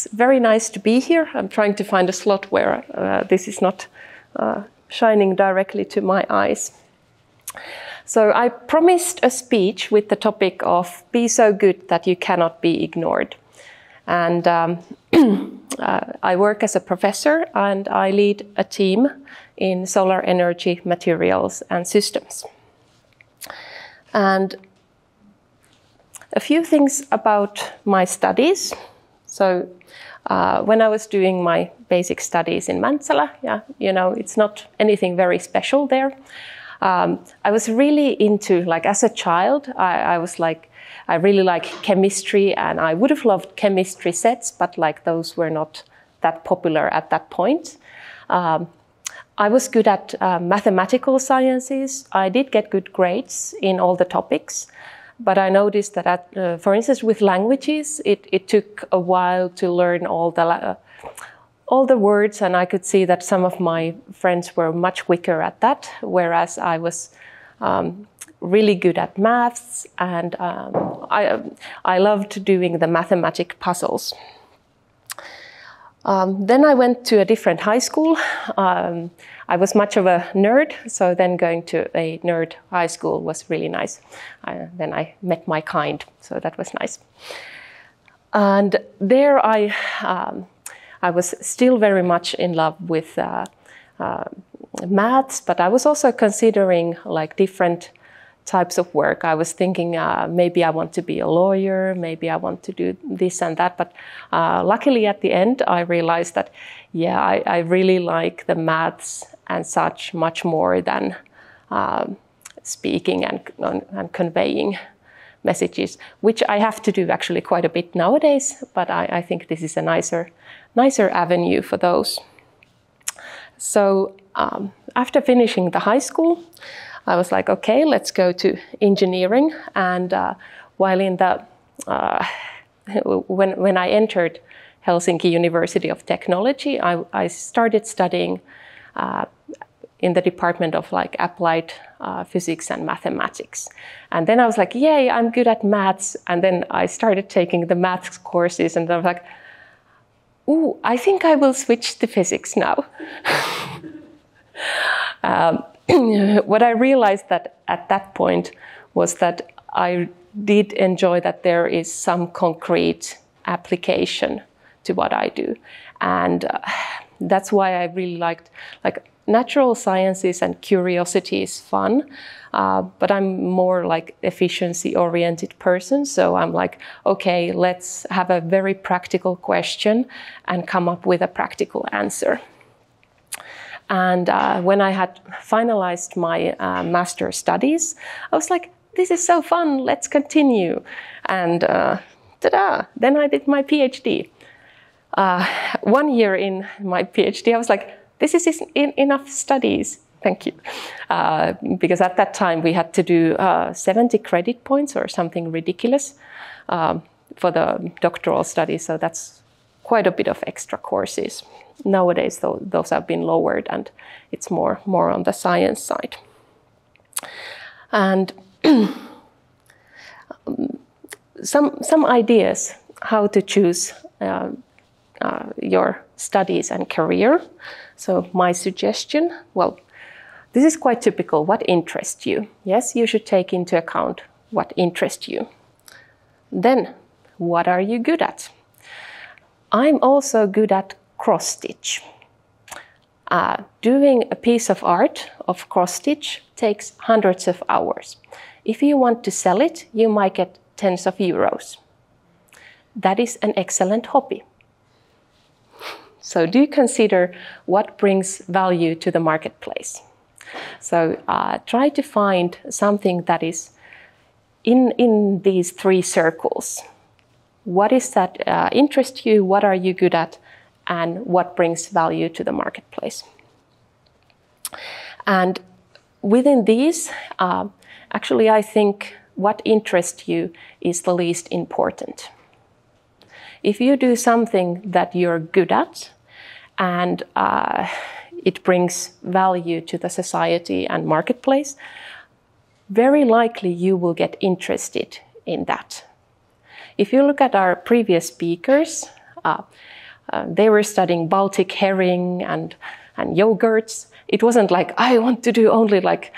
It's very nice to be here. I'm trying to find a slot where this is not shining directly to my eyes. So I promised a speech with the topic of be so good that you cannot be ignored. And I work as a professor and I lead a team in solar energy materials and systems. And a few things about my studies. So when I was doing my basic studies in Mäntsälä, it's not anything very special there. I was really into, like as a child, I really like chemistry, and I would have loved chemistry sets, but like those were not that popular at that point. I was good at mathematical sciences. I did get good grades in all the topics, but I noticed that, for instance, with languages, it took a while to learn all the words, and I could see that some of my friends were much quicker at that, whereas I was really good at maths, and I loved doing the mathematic puzzles. Then I went to a different high school. I was much of a nerd, so then going to a nerd high school was really nice. Then I met my kind, so that was nice. And there I was still very much in love with maths, but I was also considering like different types of work. I was thinking maybe I want to be a lawyer, maybe I want to do this and that, but luckily at the end I realized that I really like the maths and such much more than speaking and conveying messages, which I have to do actually quite a bit nowadays, but I think this is a nicer avenue for those. So after finishing the high school, I was like, okay, let's go to engineering. And while in the when I entered Helsinki University of Technology, I started studying in the department of like applied physics and mathematics. And then I was like, yay, I'm good at maths. And then I started taking the maths courses, and I was like, ooh, I think I will switch to physics now. What I realized that at that point was that I did enjoy that there is some concrete application to what I do. And that's why I really liked, like, natural sciences and curiosity is fun, but I'm more like efficiency-oriented person. So I'm like, okay, let's have a very practical question and come up with a practical answer. And when I had finalized my master's studies, I was like, this is so fun, let's continue. And ta-da, then I did my PhD. 1 year in my PhD, I was like, this is enough studies, thank you. Because at that time we had to do 70 credit points or something ridiculous for the doctoral study, so that's quite a bit of extra courses. Nowadays, those have been lowered, and it's more on the science side. And some ideas how to choose your studies and career. So my suggestion, well, this is quite typical. What interests you? Yes, you should take into account what interests you. Then, what are you good at? I'm also good at cross-stitch. Doing a piece of art of cross-stitch takes hundreds of hours. If you want to sell it, you might get tens of euros. That is an excellent hobby. So do consider what brings value to the marketplace. So try to find something that is in these three circles. What is that interests you? What are you good at? And what brings value to the marketplace? And within these, actually, I think what interests you is the least important. If you do something that you're good at and it brings value to the society and marketplace, very likely you will get interested in that. If you look at our previous speakers, They were studying Baltic herring and yogurts. It wasn't like, I want to do only like,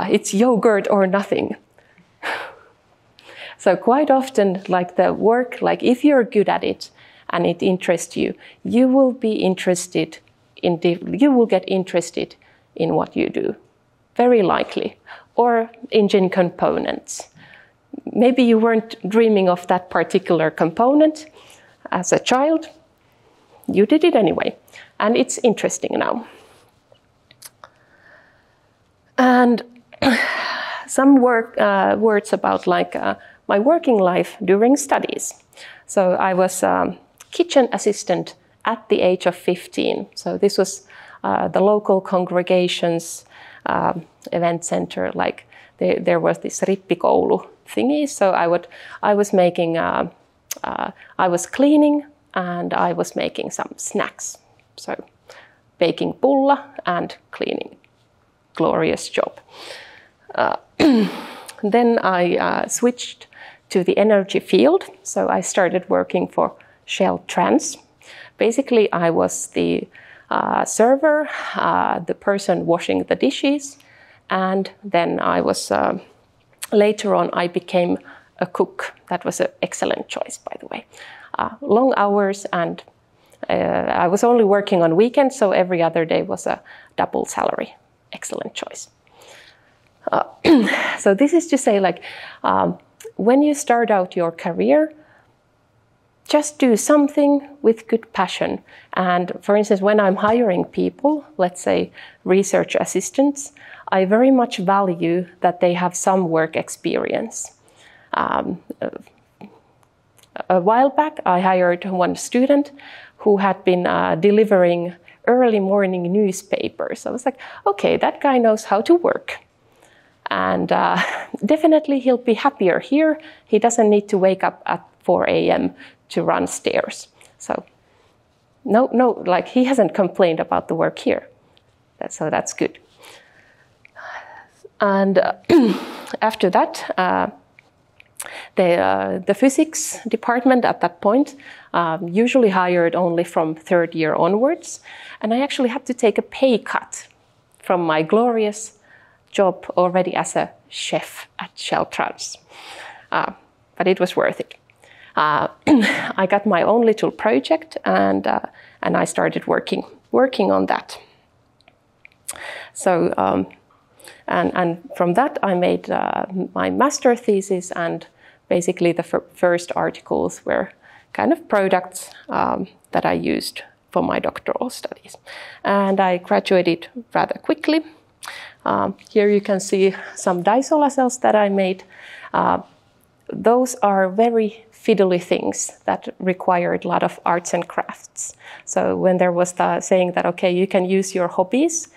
it's yogurt or nothing. So quite often, like the work, like if you're good at it and it interests you, you will be interested in, you will get interested in what you do, very likely, or engine components. Maybe you weren't dreaming of that particular component as a child. You did it anyway, and it's interesting now. And some words about like my working life during studies. So I was a kitchen assistant at the age of 15. So this was the local congregation's event center. Like there was this rippikoulu thingy. So I was making, I was cleaning and I was making some snacks. So baking pulla and cleaning. Glorious job. Then I switched to the energy field. So I started working for Shell Trans. Basically, I was the server, the person washing the dishes, and then I was, later on, I became a cook. That was an excellent choice, by the way. Long hours, and I was only working on weekends, so every other day was a double salary. Excellent choice. So this is to say, like, when you start out your career, just do something with good passion. And for instance, when I'm hiring people, let's say research assistants, I very much value that they have some work experience. A while back, I hired one student who had been delivering early morning newspapers. I was like, okay, that guy knows how to work. And definitely he'll be happier here. He doesn't need to wake up at 4 a.m. to run stairs. So no, like he hasn't complained about the work here. So that's good. And after that, the physics department at that point usually hired only from third year onwards. And I actually had to take a pay cut from my glorious job already as a chef at Shell Trans. But it was worth it. I got my own little project and I started working on that. So, and from that I made my master thesis, and basically the first articles were kind of products that I used for my doctoral studies. And I graduated rather quickly. Here you can see some disolar cells that I made. Those are very fiddly things that required a lot of arts and crafts. So when there was the saying that, okay, you can use your hobbies,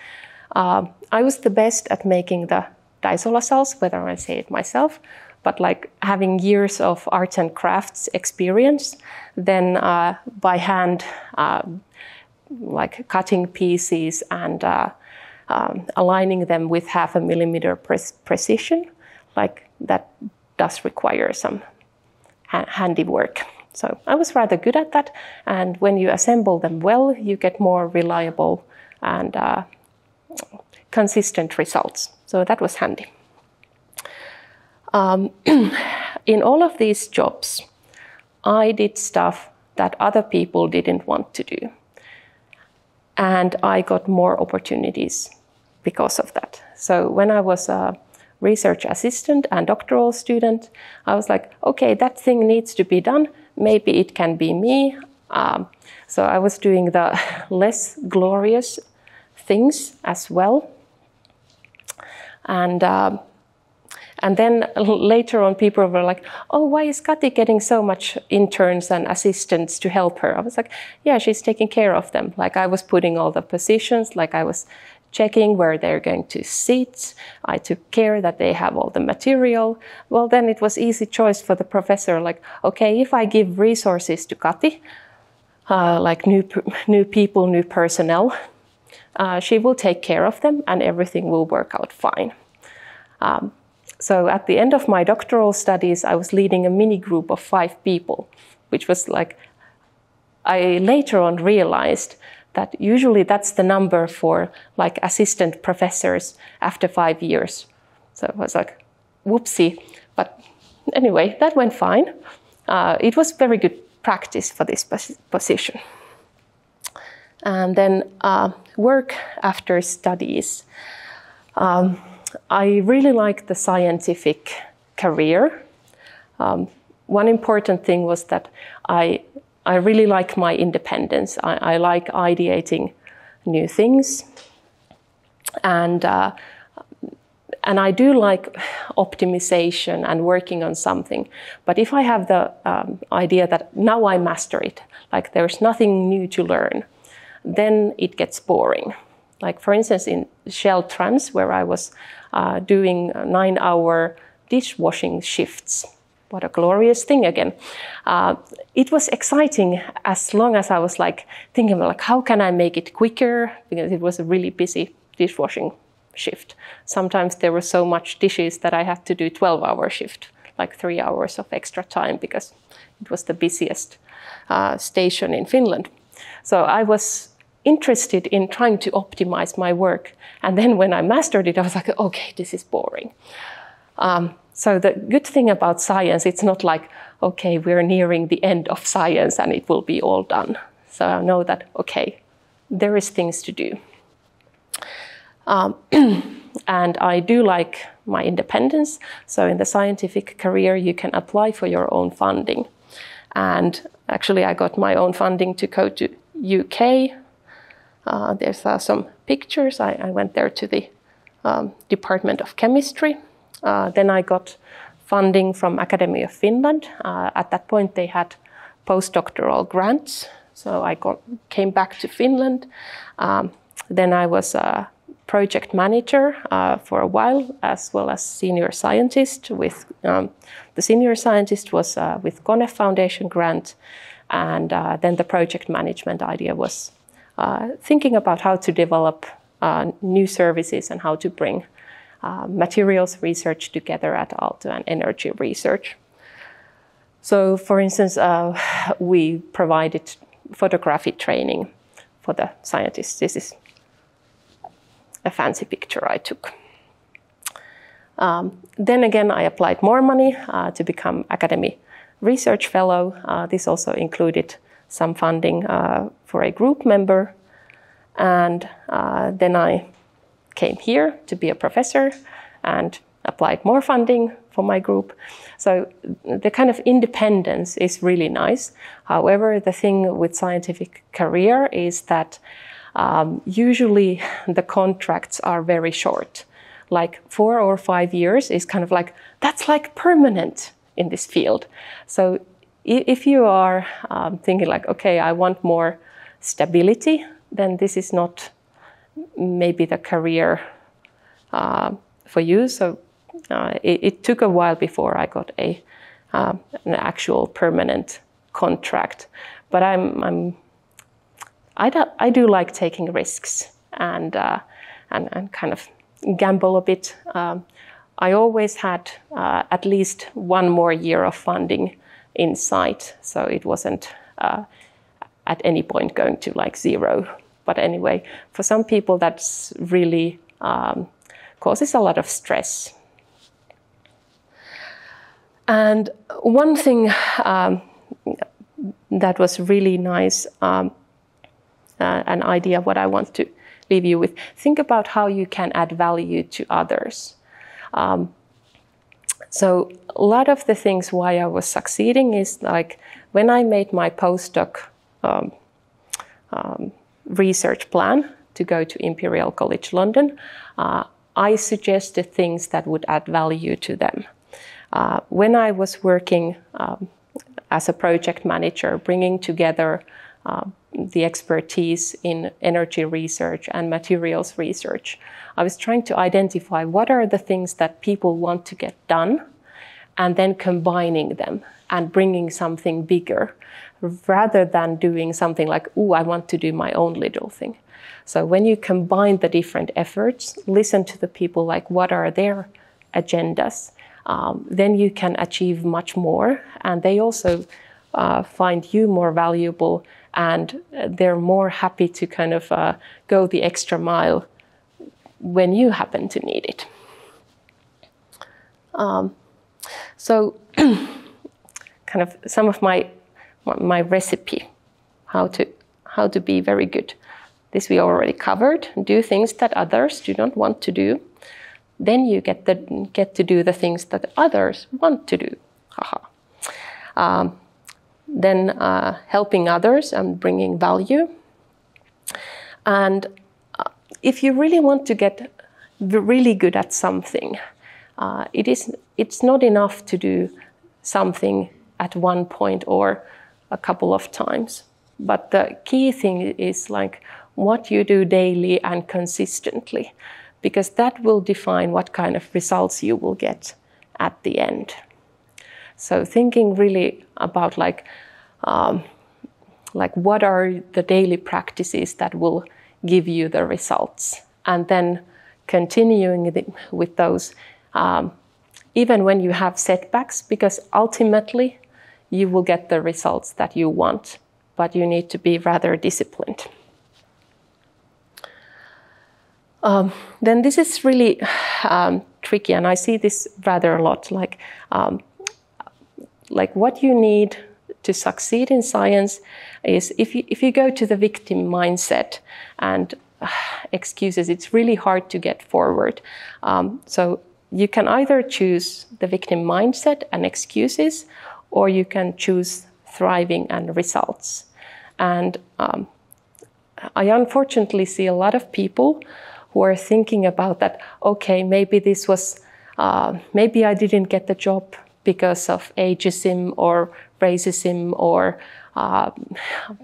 I was the best at making the disolar cells, whether I say it myself, but like having years of arts and crafts experience, then by hand, like cutting pieces and aligning them with 0.5 millimeter precision, like that does require some handiwork. So I was rather good at that, and when you assemble them well, you get more reliable and consistent results. So that was handy. In all of these jobs, I did stuff that other people didn't want to do. And I got more opportunities because of that. So when I was a research assistant and doctoral student, I was like, okay, that thing needs to be done. Maybe it can be me. So I was doing the less glorious things as well. And then later on, people were like, oh, why is Kati getting so much interns and assistants to help her? I was like, yeah, she's taking care of them. Like I was putting all the positions, like I was checking where they're going to sit. I took care that they have all the material. Well, then it was easy choice for the professor. Like, okay, if I give resources to Kati, like new people, new personnel, she will take care of them and everything will work out fine. So at the end of my doctoral studies, I was leading a mini group of 5 people, which was like I later on realized that usually that's the number for like assistant professors after 5 years. So I was like, whoopsie. But anyway, that went fine. It was very good practice for this position. And then work after studies. I really like the scientific career. One important thing was that I really like my independence. I like ideating new things. And I do like optimization and working on something. But if I have the idea that now I master it, like there's nothing new to learn, then it gets boring. Like for instance, in Shell Trans, where I was doing 9-hour dishwashing shifts. What a glorious thing again. It was exciting as long as I was like thinking like, how can I make it quicker? Because it was a really busy dishwashing shift. Sometimes there were so much dishes that I had to do 12-hour shift, like 3 hours of extra time because it was the busiest station in Finland. So I was interested in trying to optimize my work. And then when I mastered it, I was like, okay, this is boring. So the good thing about science, it's not like, okay, we're nearing the end of science and it will be all done. So I know that, okay, there is things to do. And I do like my independence. So in the scientific career, you can apply for your own funding. And actually, I got my own funding to go to UK. There's some pictures. I went there to the Department of Chemistry. Then I got funding from Academy of Finland. At that point, they had postdoctoral grants. So I came back to Finland. Then I was a project manager for a while, as well as senior scientist. The senior scientist was with Kone Foundation grant. And then the project management idea was thinking about how to develop new services and how to bring materials research together at Aalto and energy research. So, for instance, we provided photography training for the scientists. This is a fancy picture I took. Then again, I applied more money to become Academy Research Fellow. This also included some funding for a group member. And then I came here to be a professor and applied more funding for my group. So the kind of independence is really nice. However, the thing with scientific career is that usually the contracts are very short. Like 4 or 5 years is kind of like, that's like permanent in this field. So if you are thinking like, okay, I want more stability, then this is not maybe the career for you. So it took a while before I got an actual permanent contract. But I do like taking risks and kind of gamble a bit. I always had at least 1 more year of funding in sight, so it wasn't at any point going to like 0. But anyway, for some people that's really causes a lot of stress. And one thing that was really nice, an idea what I want to leave you with, think about how you can add value to others. So a lot of the things why I was succeeding is like when I made my postdoc research plan to go to Imperial College London, I suggested things that would add value to them. When I was working as a project manager, bringing together the expertise in energy research and materials research, I was trying to identify what are the things that people want to get done and then combining them and bringing something bigger rather than doing something like, ooh, I want to do my own little thing. So when you combine the different efforts, listen to the people, like what are their agendas, then you can achieve much more. And they also find you more valuable and they're more happy to kind of go the extra mile when you happen to need it. So kind of some of my recipe, how to be very good. This we already covered. Do things that others do not want to do. Then you get to do the things that others want to do. Then helping others and bringing value. And if you really want to get really good at something, it's not enough to do something at one point or a couple of times. But the key thing is like what you do daily and consistently, because that will define what kind of results you will get at the end. So thinking really about like what are the daily practices that will give you the results, and then continuing with those even when you have setbacks, because ultimately you will get the results that you want, but you need to be rather disciplined. Then this is really tricky, and I see this rather a lot, like what you need to succeed in science is if you go to the victim mindset and excuses, it's really hard to get forward. So you can either choose the victim mindset and excuses, or you can choose thriving and results. And I unfortunately see a lot of people who are thinking about that, okay, maybe this was, maybe I didn't get the job because of ageism or racism or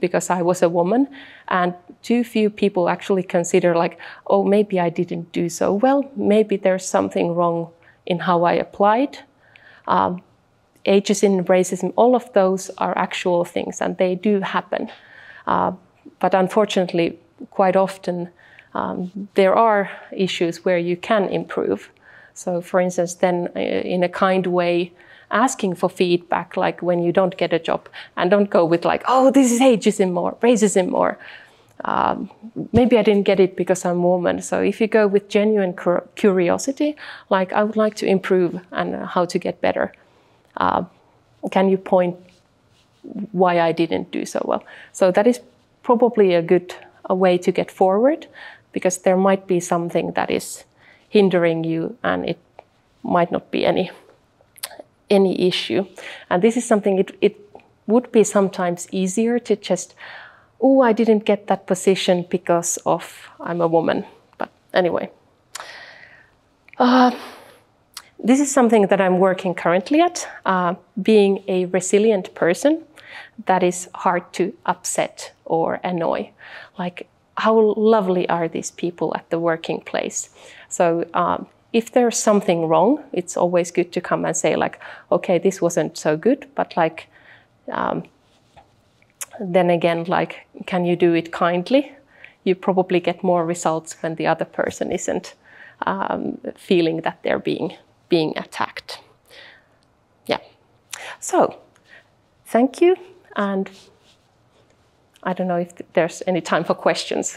because I was a woman. And too few people actually consider like, oh, maybe I didn't do so well. Maybe there's something wrong in how I applied. Ageism, racism, all of those are actual things and they do happen. But unfortunately, quite often there are issues where you can improve. So for instance, then in a kind way, asking for feedback, like when you don't get a job, and don't go with like, oh, this is ageism or racism, or maybe I didn't get it because I'm a woman. So if you go with genuine curiosity, like I would like to improve and how to get better, can you point why I didn't do so well? So that is probably a good way to get forward, because there might be something that is hindering you and it might not be any issue. And this is something it would be sometimes easier to just, oh, I didn't get that position because of I'm a woman. But anyway, this is something that I'm working currently at, being a resilient person that is hard to upset or annoy. Like, how lovely are these people at the working place? So if there's something wrong, it's always good to come and say like, okay, this wasn't so good, but like, then again, like, can you do it kindly? You probably get more results when the other person isn't feeling that they're being attacked. Yeah. So, thank you. And I don't know if there's any time for questions.